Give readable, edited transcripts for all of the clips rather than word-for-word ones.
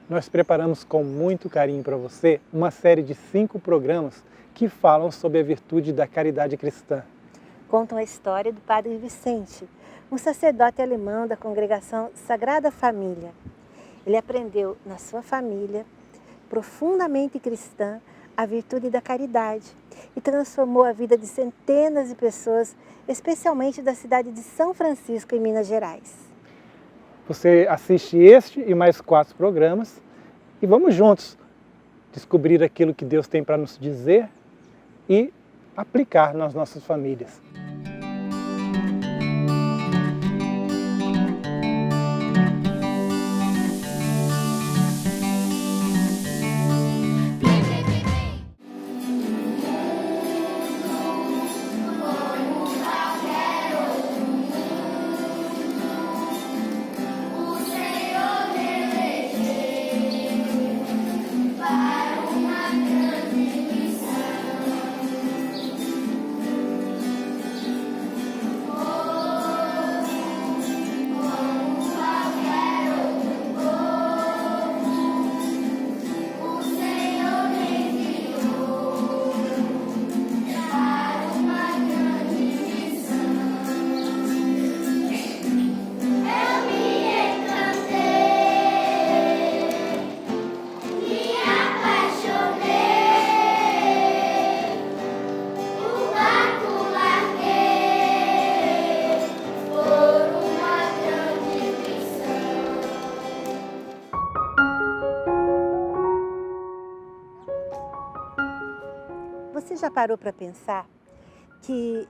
nós preparamos com muito carinho para você uma série de 5 programas que falam sobre a virtude da caridade cristã. Contam a história do Padre Vicente, um sacerdote alemão da congregação Sagrada Família. Ele aprendeu na sua família, profundamente cristã, a virtude da caridade e transformou a vida de centenas de pessoas, especialmente da cidade de São Francisco, em Minas Gerais. Você assiste este e mais 4 programas e vamos juntos descobrir aquilo que Deus tem para nos dizer e aplicar nas nossas famílias. Você já parou para pensar que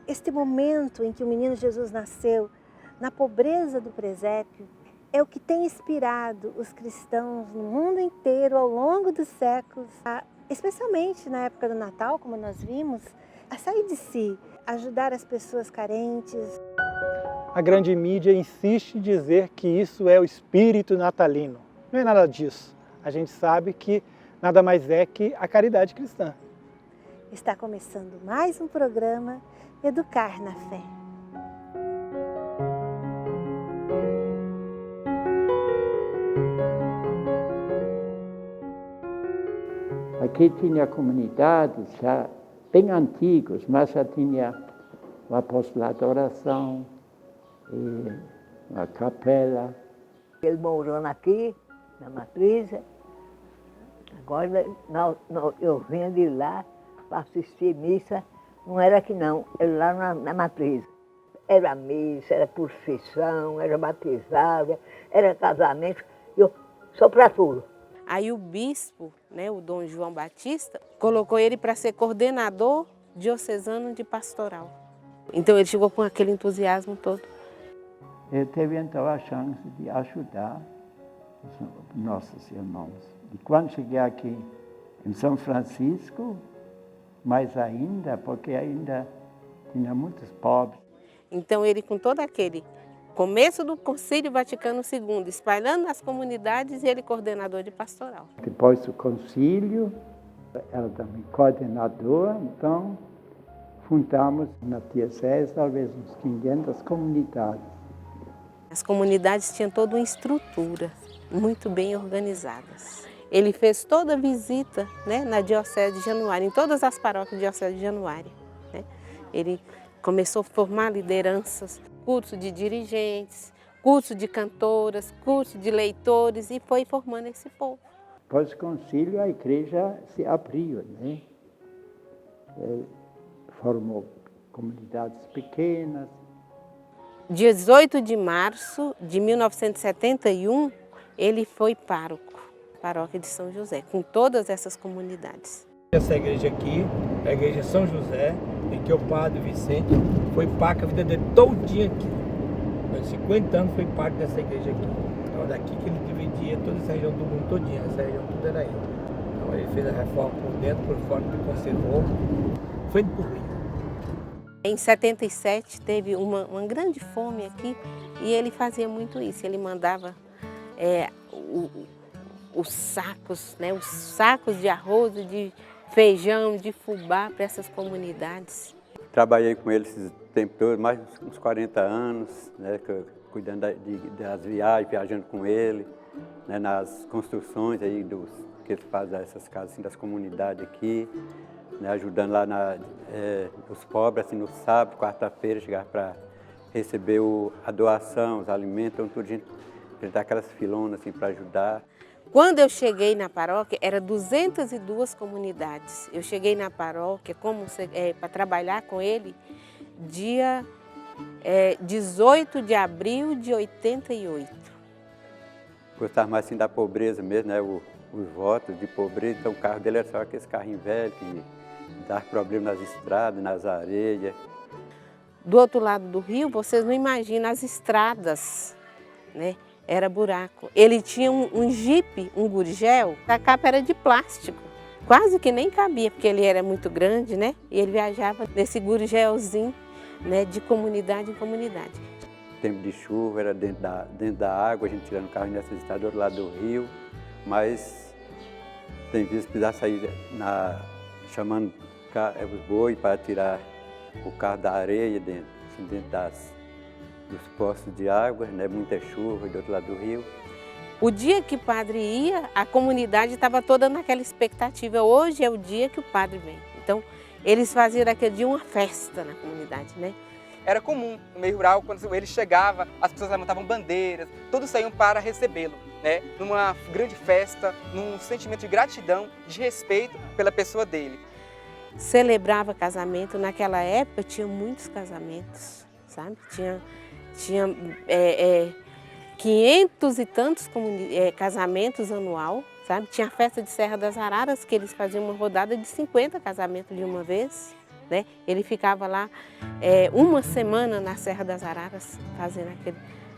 este momento em que o menino Jesus nasceu, na pobreza do presépio, é o que tem inspirado os cristãos no mundo inteiro ao longo dos séculos, especialmente na época do Natal, como nós vimos, a sair de si, ajudar as pessoas carentes. A grande mídia insiste em dizer que isso é o espírito natalino. Não é nada disso. A gente sabe que nada mais é que a caridade cristã. Está começando mais um programa Educar na Fé. Aqui tinha comunidades já bem antigas, mas já tinha o apostolado da oração, e a capela. Ele morando aqui, na Matriz. Agora eu venho de lá para assistir missa. Não era aqui não, era lá na Matriz. Era missa, era procissão, era batizada, era casamento, eu sou para tudo. Aí o bispo, né, o Dom João Batista, colocou ele para ser coordenador diocesano de pastoral. Então ele chegou com aquele entusiasmo todo. Eu teve então a chance de ajudar os nossos irmãos. E quando cheguei aqui em São Francisco, mais ainda, porque ainda tinha muitos pobres. Então ele, com todo aquele começo do Concílio Vaticano II, espalhando nas comunidades, ele coordenador de pastoral. Depois do concílio, era também coordenador, então fundamos na diocese talvez uns 500 comunidades. As comunidades tinham toda uma estrutura, muito bem organizadas. Ele fez toda a visita, né, na Diocese de Januária, em todas as paróquias da Diocese de Januária. Né? Ele começou a formar lideranças, curso de dirigentes, curso de cantoras, curso de leitores e foi formando esse povo. Após o concílio, a igreja se abriu, né? Formou comunidades pequenas. Dia 18 de março de 1971, ele foi pároco, paróquia de São José, com todas essas comunidades. Essa igreja aqui é a igreja São José, em que o Padre Vicente foi pároco a vida dele todinha aqui. Durante 50 anos foi pároco dessa igreja aqui. Então daqui que ele dividia toda essa região do mundo todinha, essa região tudo era ele. Então ele fez a reforma por dentro, por fora, ele conservou, foi por ruim. Em 77 teve uma grande fome aqui e ele fazia muito isso. Ele mandava os sacos, né, os sacos de arroz, de feijão, de fubá para essas comunidades. Trabalhei com ele esse tempo todo, mais uns 40 anos, né, cuidando das viagens, viajando com ele. né, nas construções aí que eles fazem essas casas assim, das comunidades aqui, né, ajudando lá os pobres, assim, no sábado, quarta-feira, chegar para receber a doação, os alimentos, então tudo, a gente dá aquelas filonas assim, para ajudar. Quando eu cheguei na paróquia, era 202 comunidades. Eu cheguei na paróquia para trabalhar com ele dia 18 de abril de 88. Gostava mais assim da pobreza mesmo, né? Os votos de pobreza, então o carro dele era só aqueles carrinhos velhos que dava problema nas estradas, nas areias. Do outro lado do rio, vocês não imaginam as estradas, né? Era buraco. Ele tinha um jipe, um gurgel, a capa era de plástico, quase que nem cabia, porque ele era muito grande, né? E ele viajava nesse gurgelzinho, né, de comunidade em comunidade. Tempo de chuva, era dentro da água, a gente tirando o carro nessas estradas do outro lado do rio, mas tem vezes que precisar sair chamando os boi para tirar o carro da areia dentro dos poços de água, né? Muita chuva do outro lado do rio. O dia que o padre ia, a comunidade estava toda naquela expectativa. Hoje é o dia que o padre vem. Então, eles faziam daquele dia uma festa na comunidade, né? Era comum no meio rural, quando ele chegava, as pessoas levantavam bandeiras, todos saíam para recebê-lo, né? Numa grande festa, num sentimento de gratidão, de respeito pela pessoa dele. Celebrava casamento, naquela época tinha muitos casamentos, sabe? Tinha 500 e tantos casamentos anual, sabe? Tinha a festa de Serra das Araras, que eles faziam uma rodada de 50 casamentos de uma vez, né? Ele ficava lá uma semana na Serra das Araras fazendo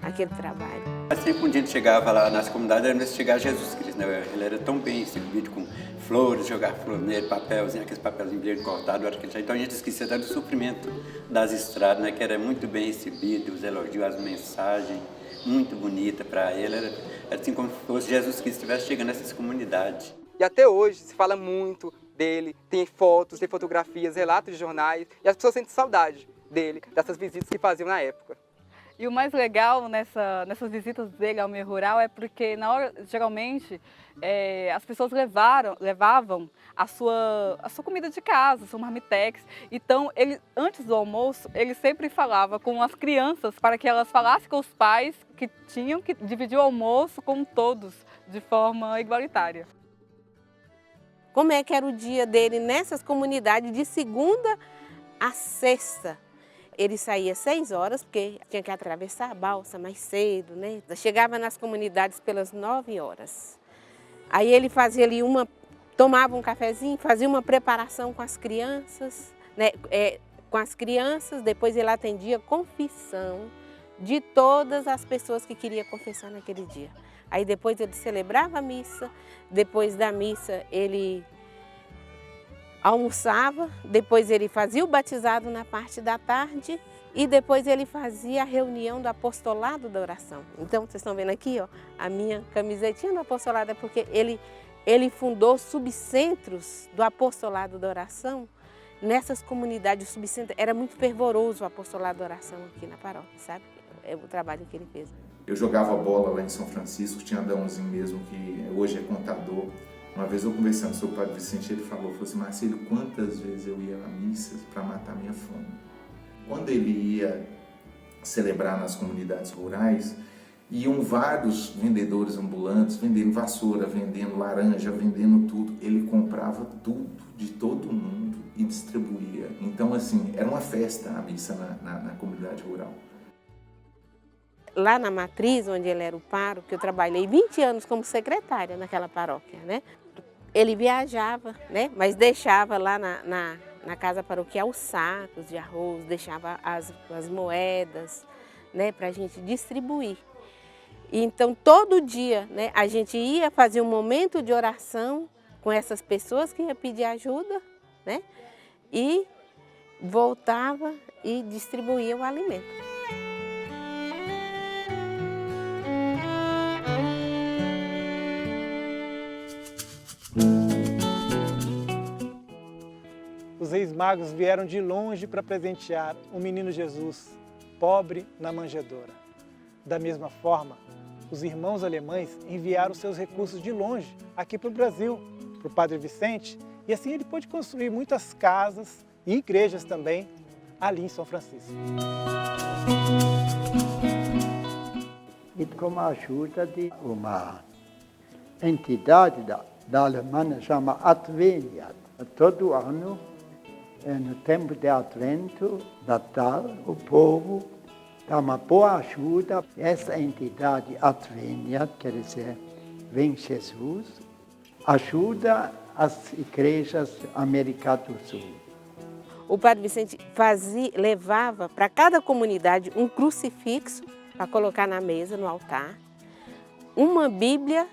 aquele trabalho. Sempre quando a gente chegava lá nas comunidades, era nesse chegar Jesus Cristo, né? Ele era tão bem servido com flores, jogar flores nele, papelzinho, aqueles papelzinhos bem cortados, então a gente esquecia até do suprimento das estradas, né? Que era muito bem recebido, os elogios, as mensagens, muito bonita para ele, era assim como se fosse Jesus Cristo estivesse chegando nessas comunidades. E até hoje se fala muito dele, tem fotos, tem fotografias, relatos de jornais, e as pessoas sentem saudade dele, dessas visitas que faziam na época. E o mais legal nessas visitas dele ao meio rural é porque, na hora, geralmente, as pessoas levavam a sua comida de casa, sua marmitex. Então, antes do almoço, ele sempre falava com as crianças para que elas falassem com os pais que tinham que dividir o almoço com todos, de forma igualitária. Como é que era o dia dele nessas comunidades de segunda a sexta? Ele saía às 6 horas, porque tinha que atravessar a balsa mais cedo, né? Chegava nas comunidades pelas 9 horas. Aí ele fazia ali tomava um cafezinho, fazia uma preparação com as crianças, né? Depois ele atendia confissão de todas as pessoas que queriam confessar naquele dia. Aí depois ele celebrava a missa, depois da missa ele almoçava, depois ele fazia o batizado na parte da tarde e depois ele fazia a reunião do apostolado da oração. Então, vocês estão vendo aqui, ó, a minha camisetinha do apostolado é porque ele fundou subcentros do apostolado da oração nessas comunidades. O subcentro era muito fervoroso o apostolado da oração aqui na paróquia, sabe? É o trabalho que ele fez. Eu jogava bola lá em São Francisco, tinha Adãozinho mesmo, que hoje é contador. Uma vez eu conversando com o Padre Vicente, ele falou assim, Marcelo, quantas vezes eu ia à missa para matar minha fome? Quando ele ia celebrar nas comunidades rurais, iam vários vendedores ambulantes, vendendo vassoura, vendendo laranja, vendendo tudo. Ele comprava tudo de todo mundo e distribuía. Então, assim, era uma festa a missa na comunidade rural. Lá na matriz, onde ele era o pároco, eu trabalhei 20 anos como secretária naquela paróquia, né? Ele viajava, né? Mas deixava lá na casa paroquial os sacos de arroz, deixava as moedas, né? Para a gente distribuir. E então, todo dia, né? A gente ia fazer um momento de oração com essas pessoas que iam pedir ajuda, né? E voltava e distribuía o alimento. Os reis magos vieram de longe para presentear o menino Jesus, pobre na manjedoura. Da mesma forma, os irmãos alemães enviaram seus recursos de longe, aqui para o Brasil, para o Padre Vicente, e assim ele pôde construir muitas casas e igrejas também ali em São Francisco. E com a ajuda de uma entidade da Alemanha chamada Adveniat. Todo ano, no tempo de Advento, Natal, o povo dá uma boa ajuda. Essa entidade Adveniat, quer dizer, vem Jesus, ajuda as igrejas da América do Sul. O Padre Vicente levava para cada comunidade um crucifixo para colocar na mesa, no altar, uma Bíblia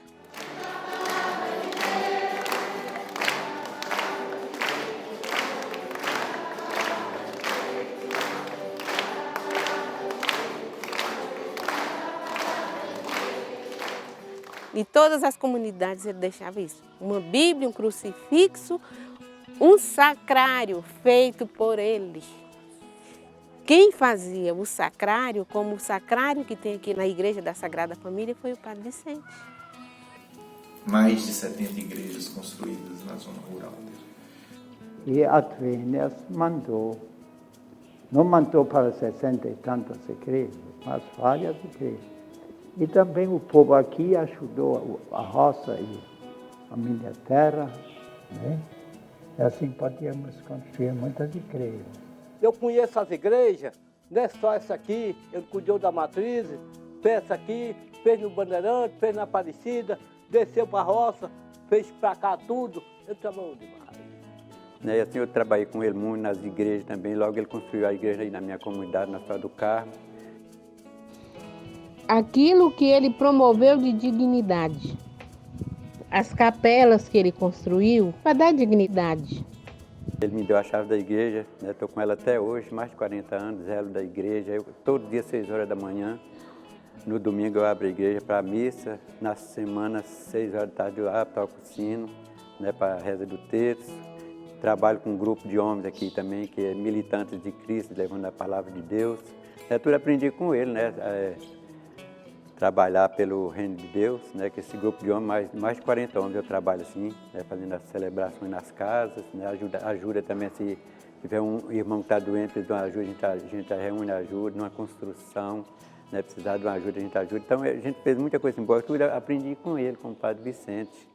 e todas as comunidades ele deixava isso, uma Bíblia, um crucifixo, um sacrário feito por ele. Quem fazia o sacrário, como o sacrário que tem aqui na Igreja da Sagrada Família, foi o Padre Vicente. Mais de 70 igrejas construídas na zona rural. E a Adveniat não mandou para 60 e tantas igrejas, mas várias igrejas. E também o povo aqui ajudou a roça e a minha terra, né? E assim podíamos construir muitas igrejas. Eu conheço as igrejas, não é só essa aqui, ele cuidou da matriz, fez essa aqui, fez no Bandeirante, fez na Aparecida, desceu para a roça, fez para cá tudo, ele trabalhou demais. E assim eu trabalhei com ele muito nas igrejas também, logo ele construiu a igreja aí na minha comunidade, na Cidade do Carmo. Aquilo que ele promoveu de dignidade, as capelas que ele construiu, para dar dignidade. Ele me deu a chave da igreja, estou com ela até hoje, mais de 40 anos, zelo da igreja. Todo dia, 6 horas da manhã, no domingo eu abro a igreja para a missa, na semana, 6 horas da tarde eu abro, toco o sino, para a reza do terço. Trabalho com um grupo de homens aqui também, que é militantes de Cristo, levando a palavra de Deus. Tudo aprendi com ele, trabalhar pelo reino de Deus, que esse grupo de homens, mais de 40 homens eu trabalho assim, fazendo as celebrações nas casas, ajuda também se tiver um irmão que está doente, precisa de uma ajuda, a gente reúne ajuda, numa construção, precisar de uma ajuda, a gente ajuda. Então a gente fez muita coisa boa, tudo aprendi com ele, com o Padre Vicente.